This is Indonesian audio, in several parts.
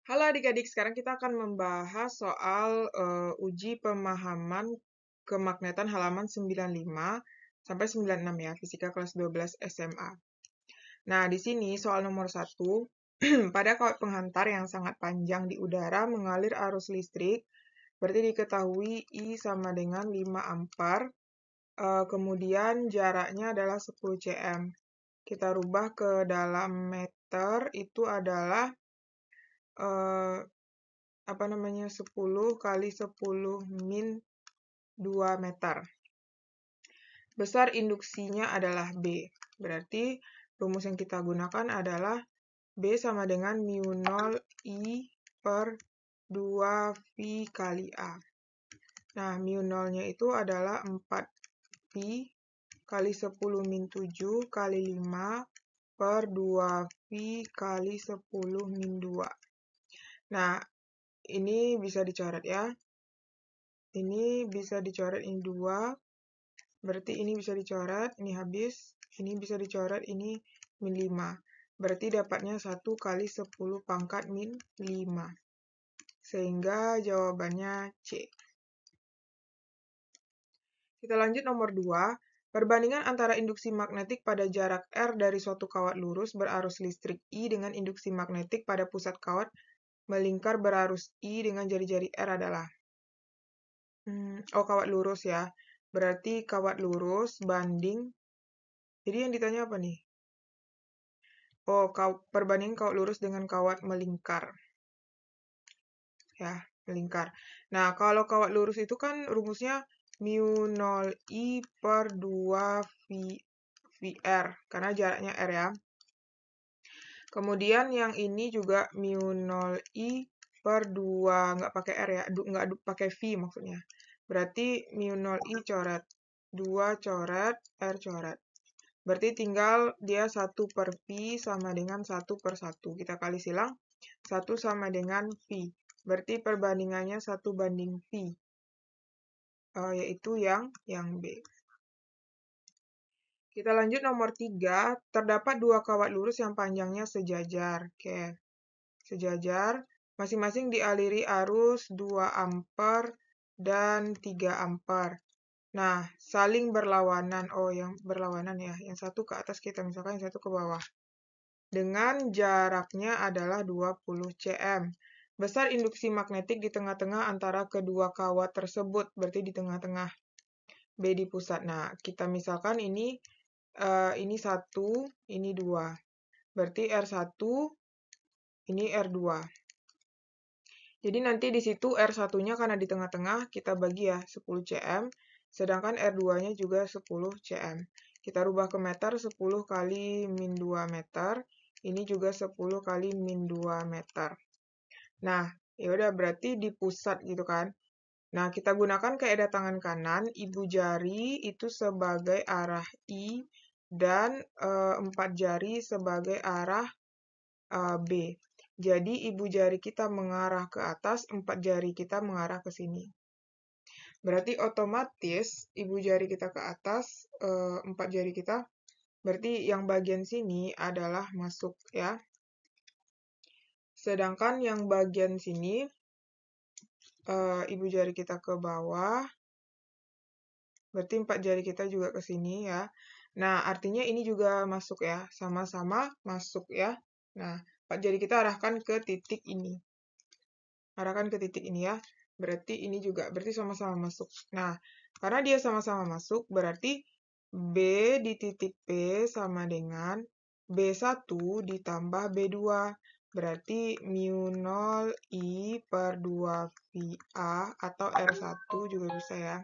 Halo adik-adik, sekarang kita akan membahas soal uji pemahaman kemagnetan halaman 95 sampai 96 ya, Fisika kelas 12 SMA. Nah, di sini soal nomor 1, pada kawat penghantar yang sangat panjang di udara mengalir arus listrik, berarti diketahui I sama dengan 5 ampere, kemudian jaraknya adalah 10 cm. Kita rubah ke dalam meter, itu adalah 10 kali 10 min 2 meter. Besar induksinya adalah B. Berarti rumus yang kita gunakan adalah B sama dengan mu 0 I per 2 V kali A. Nah, mu 0-nya itu adalah 4 V kali 10 min 7 kali 5 per 2 V kali 10 min 2. Nah, ini bisa dicoret ya. Ini bisa dicoret, ini 2. Berarti ini bisa dicoret, ini habis. Ini bisa dicoret, ini min 5. Berarti dapatnya 1 kali 10 pangkat min 5. Sehingga jawabannya C. Kita lanjut nomor 2. Perbandingan antara induksi magnetik pada jarak R dari suatu kawat lurus berarus listrik I dengan induksi magnetik pada pusat kawat melingkar berarus I dengan jari-jari R adalah. Kawat lurus ya. Berarti kawat lurus banding. Jadi yang ditanya apa nih? Perbandingan kawat lurus dengan kawat melingkar. Ya, melingkar. Nah, kalau kawat lurus itu kan rumusnya mu 0 I per 2 VR, karena jaraknya R ya. Kemudian yang ini juga mu 0 I per 2, nggak pakai R ya, nggak pakai V maksudnya. Berarti mu 0 I coret, 2 coret, R coret. Berarti tinggal dia 1 per V sama dengan 1 per 1. Kita kali silang, 1 sama dengan V. Berarti perbandingannya 1 banding V. Yaitu yang B. Kita lanjut nomor 3. Terdapat dua kawat lurus yang panjangnya sejajar. Oke. Sejajar. Masing-masing dialiri arus 2 ampere dan 3 ampere. Nah, saling berlawanan. Yang berlawanan ya. Yang satu ke atas kita, misalkan yang satu ke bawah. Dengan jaraknya adalah 20 cm. Besar induksi magnetik di tengah-tengah antara kedua kawat tersebut, berarti di tengah-tengah. B di pusat. Nah, kita misalkan ini 1, ini 2. Berarti R1, ini R2. Jadi nanti di situ R1-nya karena di tengah-tengah, kita bagi ya 10 cm, sedangkan R2-nya juga 10 cm. Kita rubah ke meter, 10 kali min 2 meter, ini juga 10 kali min 2 meter. Nah, ya udah berarti di pusat gitu kan. Nah, kita gunakan kaedah tangan kanan, ibu jari itu sebagai arah I, dan 4 jari sebagai arah B. Jadi, ibu jari kita mengarah ke atas, 4 jari kita mengarah ke sini. Berarti otomatis ibu jari kita ke atas, 4 jari kita, berarti yang bagian sini adalah masuk ya. Sedangkan yang bagian sini, ibu jari kita ke bawah, berarti 4 jari kita juga ke sini ya. Nah, artinya ini juga masuk ya, sama-sama masuk ya. Nah, 4 jari kita arahkan ke titik ini. Arahkan ke titik ini ya. Berarti ini juga, berarti sama-sama masuk. Nah, karena dia sama-sama masuk, berarti B di titik P sama dengan B1 ditambah B2. Berarti mu 0 I per 2 VA atau R1 juga bisa ya.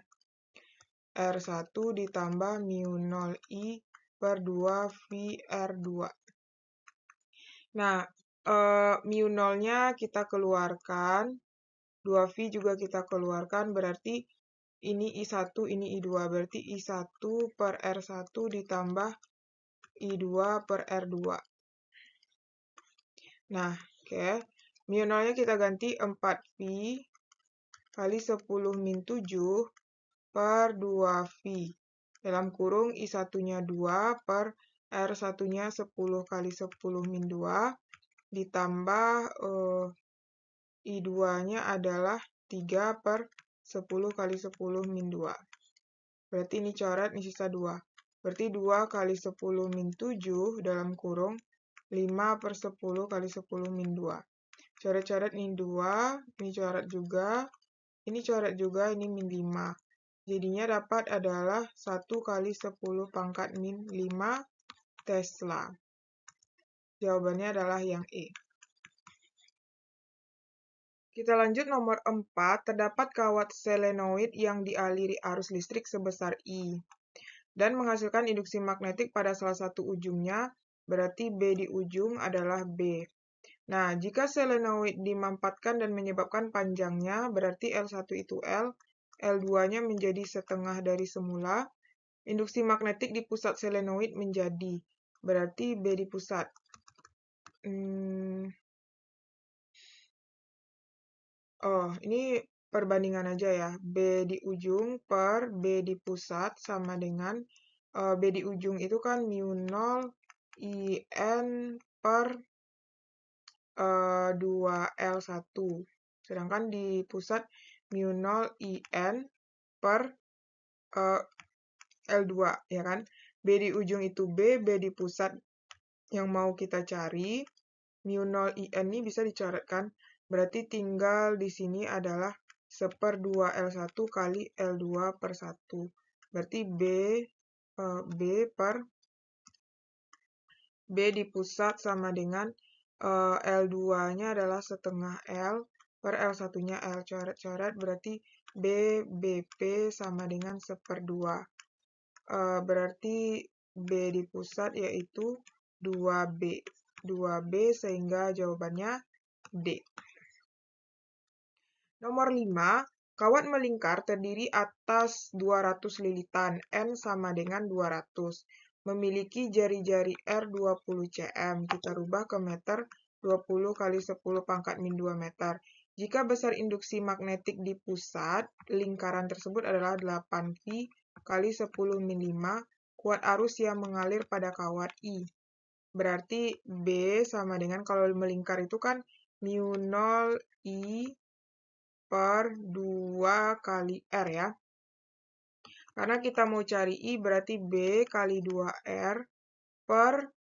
R1 ditambah mu 0 I per 2 VR2. Nah, mu 0-nya kita keluarkan, 2V juga kita keluarkan, berarti ini I1, ini I2, berarti I1 per R1 ditambah I2 per R2. Nah, oke. Mu 0-nya kita ganti 4V kali 10 min 7 per 2V. Dalam kurung I1-nya 2 per R1-nya 10 kali 10 min 2 ditambah I2-nya adalah 3/10 kali 10 min 2. Berarti ini coret, ini sisa 2. Berarti 2 kali 10 min 7 dalam kurung 5/10 kali 10 min 2. Coret-coret ini 2, ini coret juga, ini min 5. Jadinya dapat adalah 1 kali 10 pangkat min 5 Tesla. Jawabannya adalah yang E. Kita lanjut nomor 4, terdapat kawat selenoid yang dialiri arus listrik sebesar I dan menghasilkan induksi magnetik pada salah satu ujungnya, berarti B di ujung adalah B. Nah, jika selenoid dimampatkan dan menyebabkan panjangnya, berarti L1 itu L, L2-nya menjadi setengah dari semula, induksi magnetik di pusat selenoid menjadi, berarti B di pusat. Oh, ini perbandingan aja ya. B di ujung per B di pusat sama dengan B di ujung itu kan mu0 IN per 2L1. Sedangkan di pusat mu0 IN per L2, ya kan? B di ujung itu B di pusat yang mau kita cari. mu0 IN ini bisa dicoretkan. Berarti tinggal di sini adalah 1/2L1 kali L2 per 1. Berarti B di pusat sama dengan L2-nya adalah setengah L per L1-nya L. Coret-coret berarti BP sama dengan 1/2. Berarti B di pusat yaitu 2B. 2B sehingga jawabannya D. Nomor 5, kawat melingkar terdiri atas 200 lilitan, N sama dengan 200. Memiliki jari-jari R 20 cm. Kita rubah ke meter, 20 kali 10 pangkat min 2 meter. Jika besar induksi magnetik di pusat, lingkaran tersebut adalah 8V kali 10 min 5, kuat arus yang mengalir pada kawat I. Berarti B sama dengan, kalau melingkar itu kan mu0 I per 2 kali R ya. Karena kita mau cari I berarti B kali 2R per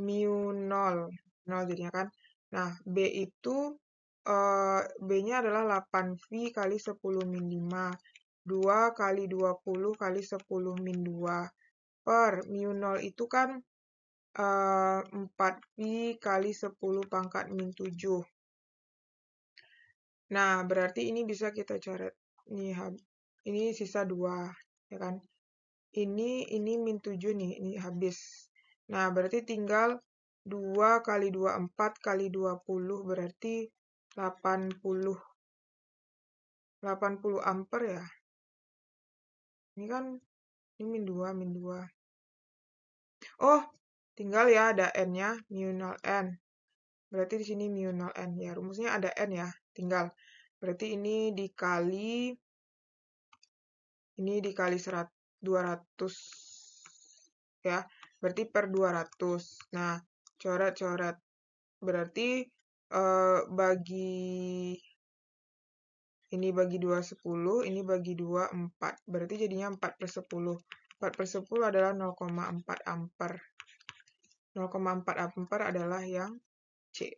mu0. 0 jadinya kan. Nah, B itu B-nya adalah 8V kali 10 min 5. 2 kali 20 kali 10 min 2. Per mu0 itu kan 4V kali 10 pangkat min 7. Nah, berarti ini bisa kita coret. Ini sisa 2, ya kan? Ini min 7 nih, ini habis. Nah, berarti tinggal 2 kali 2, 4 kali 20, berarti 80 ampere ya. Ini kan, ini min 2. Oh, tinggal ya ada N-nya, mu0 N. Berarti di sini mu0 N. Ya, rumusnya ada N ya, tinggal. Berarti ini dikali 200 ya. Berarti per 200. Nah, coret-coret. Berarti ini bagi 2 10, ini bagi 2 4. Berarti jadinya 4/10. 4/10 adalah 0,4 ampere. 0,4 ampere adalah yang C.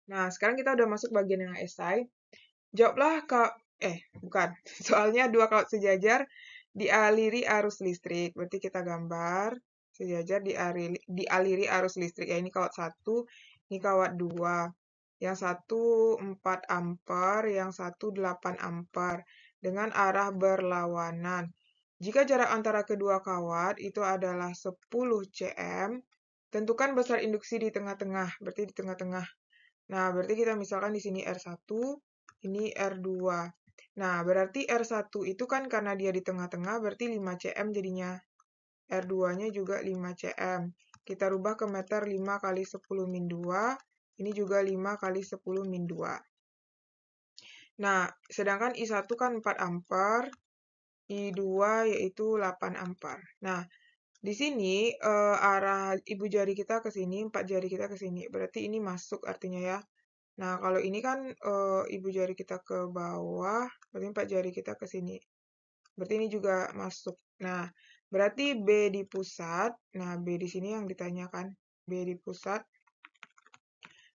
Nah, sekarang kita udah masuk bagian yang esai. Jawablah bukan. Soalnya 2 kawat sejajar dialiri arus listrik. Berarti kita gambar sejajar dialiri arus listrik. Ya, ini kawat 1, ini kawat 2. Yang satu 4 ampere, yang satu 8 ampere. Dengan arah berlawanan. Jika jarak antara kedua kawat itu adalah 10 cm, tentukan besar induksi di tengah-tengah. Berarti di tengah-tengah. Nah, berarti kita misalkan di sini R1, ini R2. Nah, berarti R1 itu kan karena dia di tengah-tengah, berarti 5 cm jadinya. R2-nya juga 5 cm. Kita rubah ke meter 5 kali 10 min 2. Ini juga 5 kali 10 min 2. Nah, sedangkan I1 kan 4 ampere, I2 yaitu 8 ampere. Nah, di sini arah ibu jari kita ke sini, 4 jari kita ke sini. Berarti ini masuk artinya ya. Nah, kalau ini kan ibu jari kita ke bawah, berarti 4 jari kita ke sini. Berarti ini juga masuk. Nah, berarti B di pusat. Nah, B di sini yang ditanyakan. B di pusat.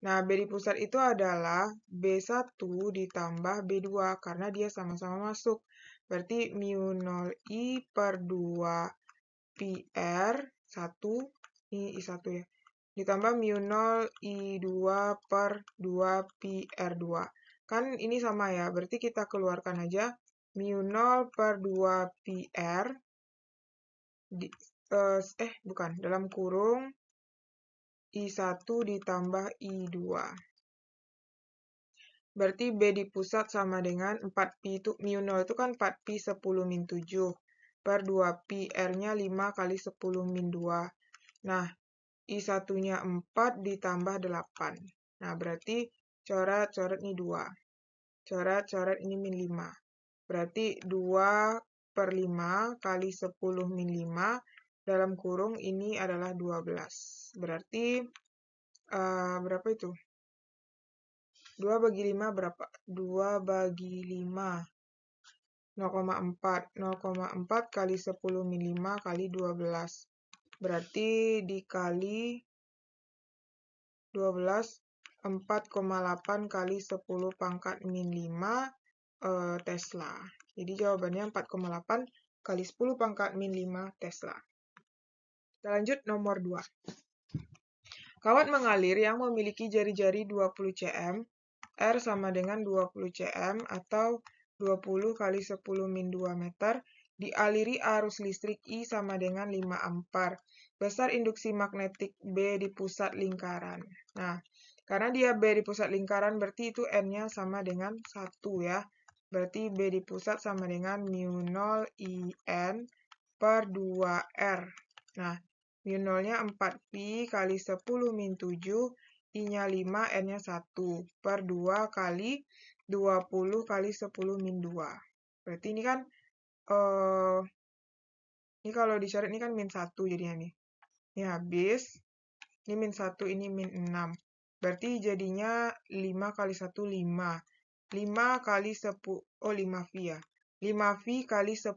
Nah, B di pusat itu adalah B1 ditambah B2 karena dia sama-sama masuk. Berarti mu 0I per 2 PR 1, ini I1 ya, ditambah mu 0 I2 per 2 PR2. Kan ini sama ya, berarti kita keluarkan aja mu 0 per 2 PR, bukan, dalam kurung I1 ditambah I2. Berarti B di pusat sama dengan 4Pi itu, mu 0 itu kan 4Pi 10 min 7 per 2Pi, R-nya 5 kali 10 min 2. Nah, I1-nya 4 ditambah 8. Nah, berarti coret-coret ini 2. Coret-coret ini min 5. Berarti 2 per 5 kali 10 min 5 dalam kurung ini adalah 12. Berarti berapa itu? 2 bagi 5 berapa? 2 bagi 5. 0,4. 0,4 kali 10 min 5 kali 12. Berarti dikali 12, 4,8 kali 10 pangkat min 5 Tesla. Jadi jawabannya 4,8 kali 10 pangkat min 5 Tesla. Kita lanjut nomor 2. Kawat mengalir yang memiliki jari-jari 20 cm, R sama dengan 20 cm atau 20 kali 10 min 2 meter, dialiri arus listrik I sama dengan 5 ampere. Besar induksi magnetik B di pusat lingkaran. Nah, karena dia B di pusat lingkaran, berarti itu N-nya sama dengan 1 ya. Berarti B di pusat sama dengan mu 0 IN per 2R. Nah, mu 0-nya 4Pi kali 10 min 7, I-nya 5, N-nya 1, per 2 kali 20 kali 10 min 2. Berarti ini kan, ini kalau dicoret ini kan min 1 jadinya nih. Ini habis, ini min 1, ini min 6. Berarti jadinya 5 kali 1, 5. 5 kali 10, 5 V ya. 5 V kali 10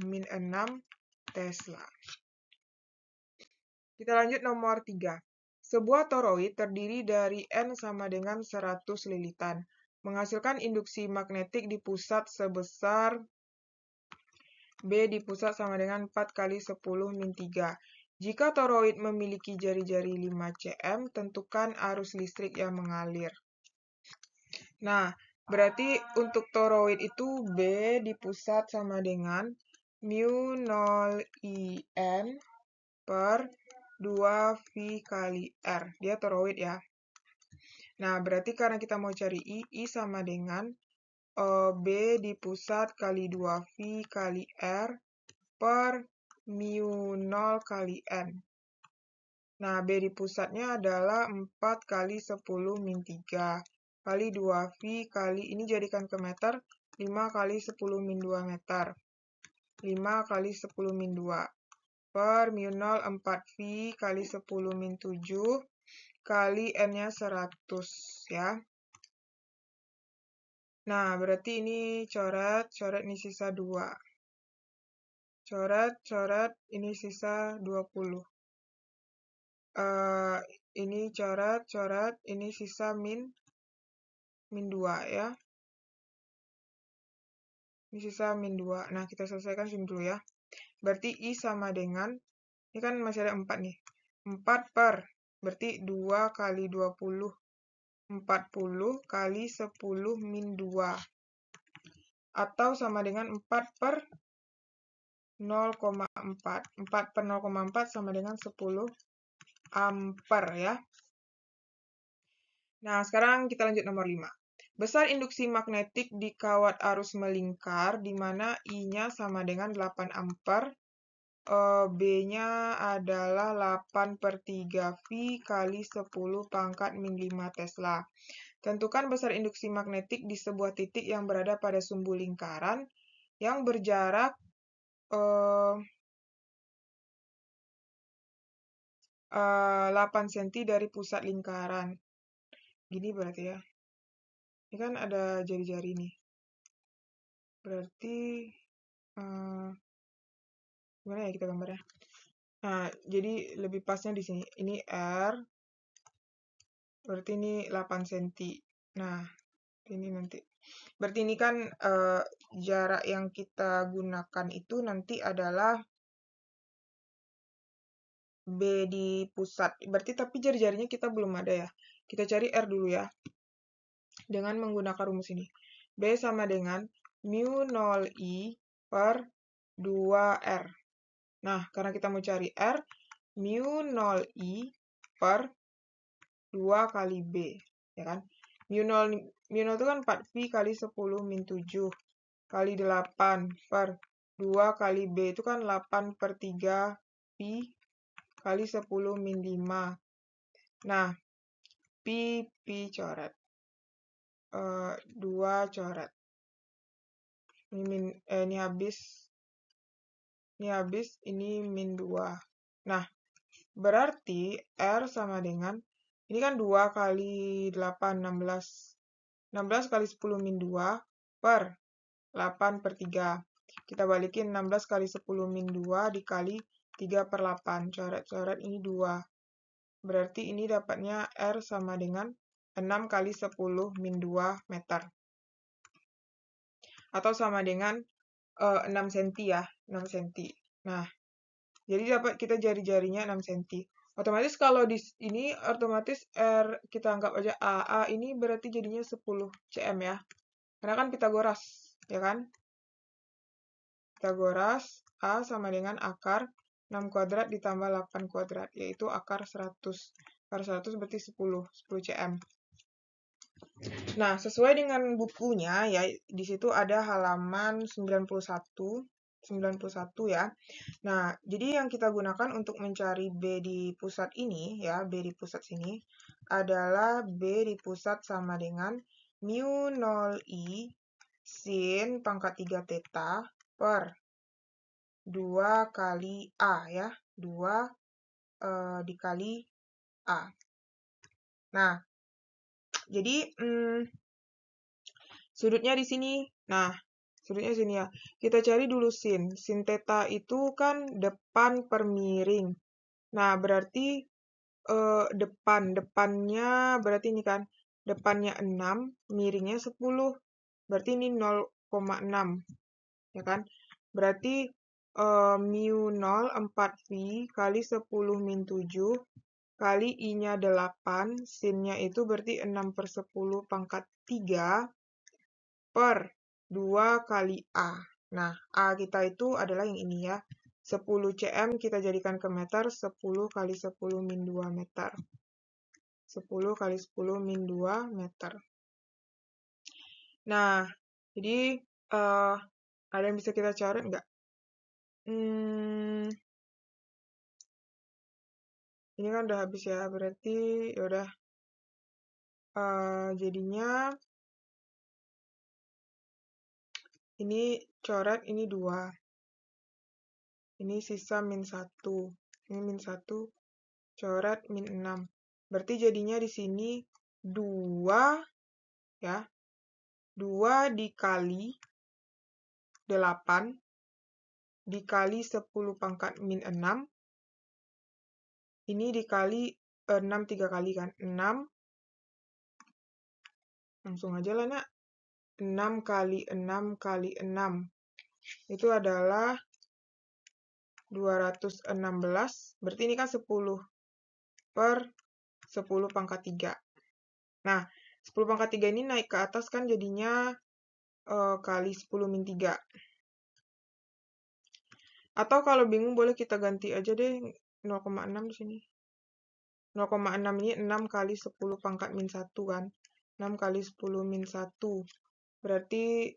min 6 Tesla. Kita lanjut nomor 3. Sebuah toroid terdiri dari N sama dengan 100 lilitan, menghasilkan induksi magnetik di pusat sebesar B di pusat sama dengan 4 kali 10 min 3. Jika toroid memiliki jari-jari 5 cm, tentukan arus listrik yang mengalir. Nah, berarti untuk toroid itu B di pusat sama dengan mu 0 IN per 2V kali R. Dia toroid ya. Nah, berarti karena kita mau cari I sama dengan B di pusat kali 2V kali R per mu 0 kali N. Nah, B di pusatnya adalah 4 kali 10 min 3 kali 2V kali, ini jadikan ke meter, 5 kali 10 min 2 meter. 5 kali 10 min 2 per mu 0 4V kali 10 min 7 kali N-nya 100 ya. Nah, berarti ini coret, coret ini sisa 2. Coret, coret, ini sisa 20. Ini coret, coret, ini sisa min 2 ya. Ini sisa min 2. Nah, kita selesaikan sini dulu ya. Berarti I sama dengan, ini kan masih ada 4 nih. 4 per, berarti 2 kali 20. 40 kali 10 min 2. Atau sama dengan 4 per 0,4. 4 per 0,4 sama dengan 10 ampere ya. Nah, sekarang kita lanjut nomor 5. Besar induksi magnetik di kawat arus melingkar, di mana I-nya sama dengan 8 ampere, B-nya adalah 8 per 3V kali 10 pangkat min 5 Tesla. Tentukan besar induksi magnetik di sebuah titik yang berada pada sumbu lingkaran yang berjarak 8 cm dari pusat lingkaran. gini berarti ya. Ini kan ada jari-jari nih. Berarti gimana ya kita gambarnya? Nah, jadi lebih pasnya di sini. Ini R, berarti ini 8 cm. Nah, ini nanti. Berarti ini kan jarak yang kita gunakan itu nanti adalah B di pusat. Berarti tapi jari-jarinya kita belum ada ya. Kita cari R dulu ya. Dengan menggunakan rumus ini. B sama dengan mu 0I per 2R. Nah, karena kita mau cari R, mu 0I per 2 kali B. Ya kan? Mu 0 itu kan 4 pi kali 10 min 7 kali 8 per 2 kali B itu kan 8 per 3 pi kali 10 min 5. Nah, pi coret. 2 coret. Ini habis, ini min 2. Nah, berarti R sama dengan, ini kan 2 kali 8, 16. 16 kali 10 min 2 per 8 per 3. Kita balikin 16 kali 10 min 2 dikali 3 per 8. Coret-coret ini 2. Berarti ini dapatnya R sama dengan 6 kali 10 min 2 meter. Atau sama dengan 6 cm ya, 6 cm. Nah, jadi dapat kita jari-jarinya 6 cm. Otomatis kalau di ini otomatis R kita anggap aja A. A ini berarti jadinya 10 cm ya. Karena kan Pitagoras, ya kan? Pitagoras A sama dengan akar 6 kuadrat ditambah 8 kuadrat, yaitu akar 100. Akar 100 berarti 10 cm. Nah, sesuai dengan bukunya ya, di situ ada halaman 91 ya. Nah, jadi yang kita gunakan untuk mencari B di pusat ini ya, B di pusat sini adalah B di pusat sama dengan mu 0I sin pangkat 3 theta per 2 kali A ya, 2 dikali A. Nah, jadi sudutnya di sini. Nah, sudutnya sini ya. Kita cari dulu sin. Sin theta itu kan depan per miring. Nah, berarti depannya berarti ini kan. Depannya 6, miringnya 10. Berarti ini 0,6. Ya kan? Berarti mu 0, 4 pi kali 10 min 7 kali I-nya 8, sin-nya itu berarti 6 per 10 pangkat 3 per 2 kali A. Nah, A kita itu adalah yang ini ya. 10 cm kita jadikan ke meter, 10 kali 10 min 2 meter. 10 kali 10 min 2 meter. Nah, jadi ada yang bisa kita coret nggak? Ini kan udah habis ya, berarti yaudah. Jadinya ini coret, ini 2. Ini sisa min 1. Ini min 1, coret min 6. Berarti jadinya di sini 2 ya. 2 dikali 8 dikali 10 pangkat min 6. Ini dikali 6 3 kali kan. 6. Langsung aja lah, Nak. 6 kali 6 kali 6. Itu adalah 216. Berarti ini kan 10 per 10 pangkat 3. Nah, 10 pangkat 3 ini naik ke atas kan jadinya kali 10 min 3. Atau kalau bingung boleh kita ganti aja deh 0,6 di sini. 0,6 ini 6 kali 10 pangkat min 1 kan. 6 kali 10 min 1. Berarti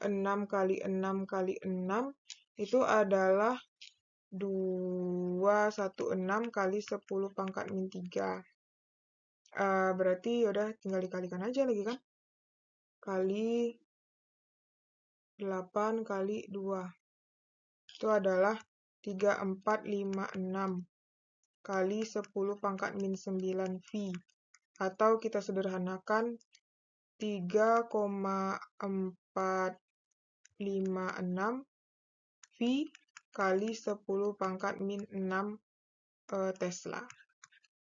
6 kali 6 kali 6 itu adalah 216 kali 10 pangkat min 3. Berarti yaudah tinggal dikalikan aja lagi kan. Kali 8 kali 2. Itu adalah 3456 kali 10 pangkat min 9 V. atau kita sederhanakan 3,456 V kali 10 pangkat min 6 Tesla.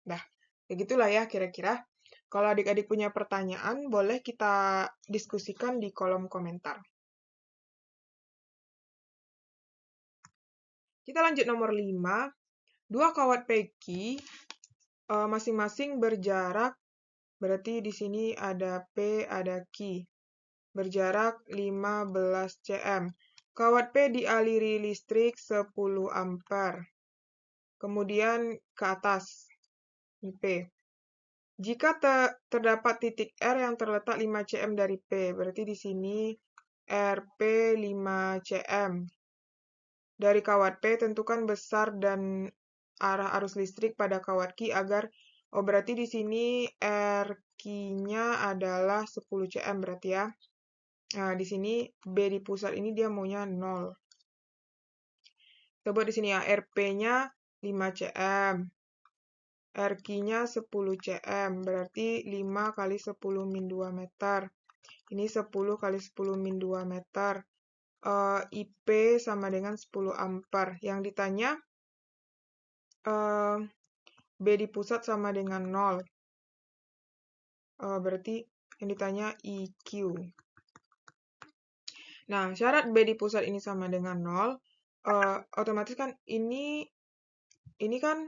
Nah, begitulah ya kira-kira. Kalau adik-adik punya pertanyaan, boleh kita diskusikan di kolom komentar. Kita lanjut nomor 5. Dua kawat peki masing-masing berjarak, berarti di sini ada P, ada Q. Berjarak 15 cm. Kawat P dialiri listrik 10 ampere. Kemudian ke atas, ini P. Jika terdapat titik R yang terletak 5 cm dari P, berarti di sini RP 5 cm. Dari kawat P, tentukan besar dan arah arus listrik pada kawat Q agar, berarti di sini RQ-nya adalah 10 cm berarti ya. Nah, di sini B di pusat ini dia maunya 0. Kita buat di sini ya, RP-nya 5 cm. RQ-nya 10 cm, berarti 5 kali 10 min 2 meter. Ini 10 kali 10 min 2 meter. IP sama dengan 10 ampere. Yang ditanya, B di pusat sama dengan 0. Berarti yang ditanya IQ. Nah, syarat B di pusat ini sama dengan 0, otomatis kan ini kan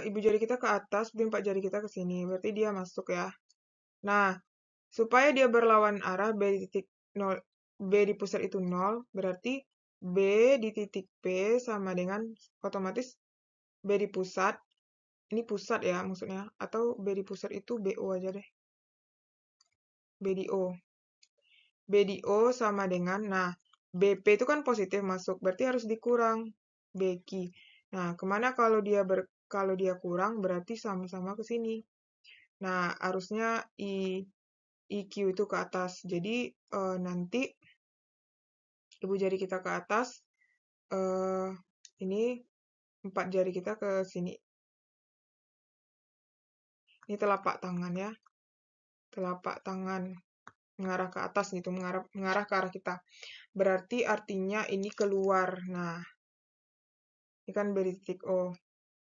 ibu jari kita ke atas, 4 jari kita ke sini. Berarti dia masuk ya. Nah, supaya dia berlawan arah, B di pusat itu 0, berarti B di titik P sama dengan, otomatis B di pusat, ini pusat ya maksudnya, atau B di pusat itu BO aja deh. B di O. B di O sama dengan, nah, BP itu kan positif masuk, berarti harus dikurang BQ. Nah, kemana kalau dia kurang, berarti sama-sama ke sini. Nah, harusnya IQ itu ke atas. Jadi, nanti ibu jari kita ke atas, ini 4 jari kita ke sini. Ini telapak tangan ya. Telapak tangan mengarah ke atas gitu, mengarah ke arah kita. Berarti artinya ini keluar. Nah, ini kan dari titik O.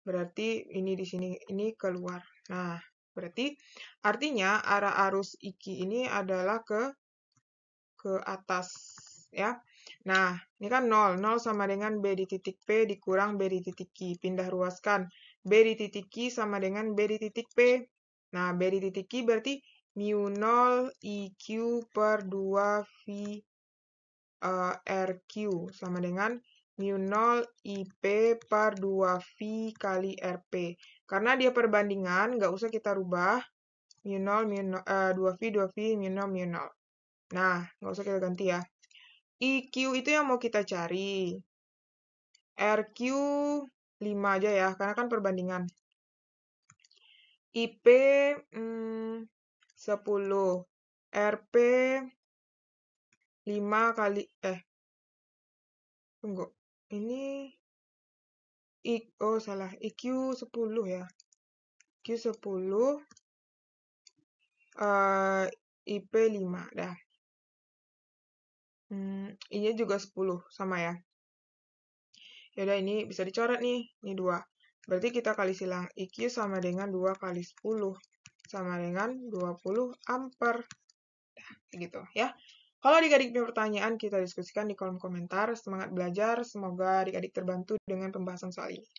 Berarti ini di sini, ini keluar. Nah, berarti artinya arah arus IQ ini adalah ke atas ya. Nah, ini kan 0. 0 sama dengan B di titik P dikurang B di titik Q. Pindah ruaskan. B di titik Q sama dengan B di titik P. Nah, B di titik Q berarti mu 0 IQ per 2 V RQ sama dengan mu 0 IP per 2 V kali RP. Karena dia perbandingan, nggak usah kita rubah. Mu 0, 2V, 2V, mu 0, mu 0. Nah, nggak usah kita ganti ya. IQ itu yang mau kita cari. RQ 5 aja ya, karena kan perbandingan. IP 10. RP 5 kali, tunggu. Ini, salah. IQ 10 ya. IQ 10. IP 5, dah. Ini juga 10, sama ya. Yaudah, ini bisa dicoret nih. Ini 2. Berarti kita kali silang IQ sama dengan 2 kali 10. Sama dengan 20 ampere. Nah, gitu ya. Kalau adik-adik punya pertanyaan, kita diskusikan di kolom komentar. Semangat belajar, semoga adik-adik terbantu dengan pembahasan soal ini.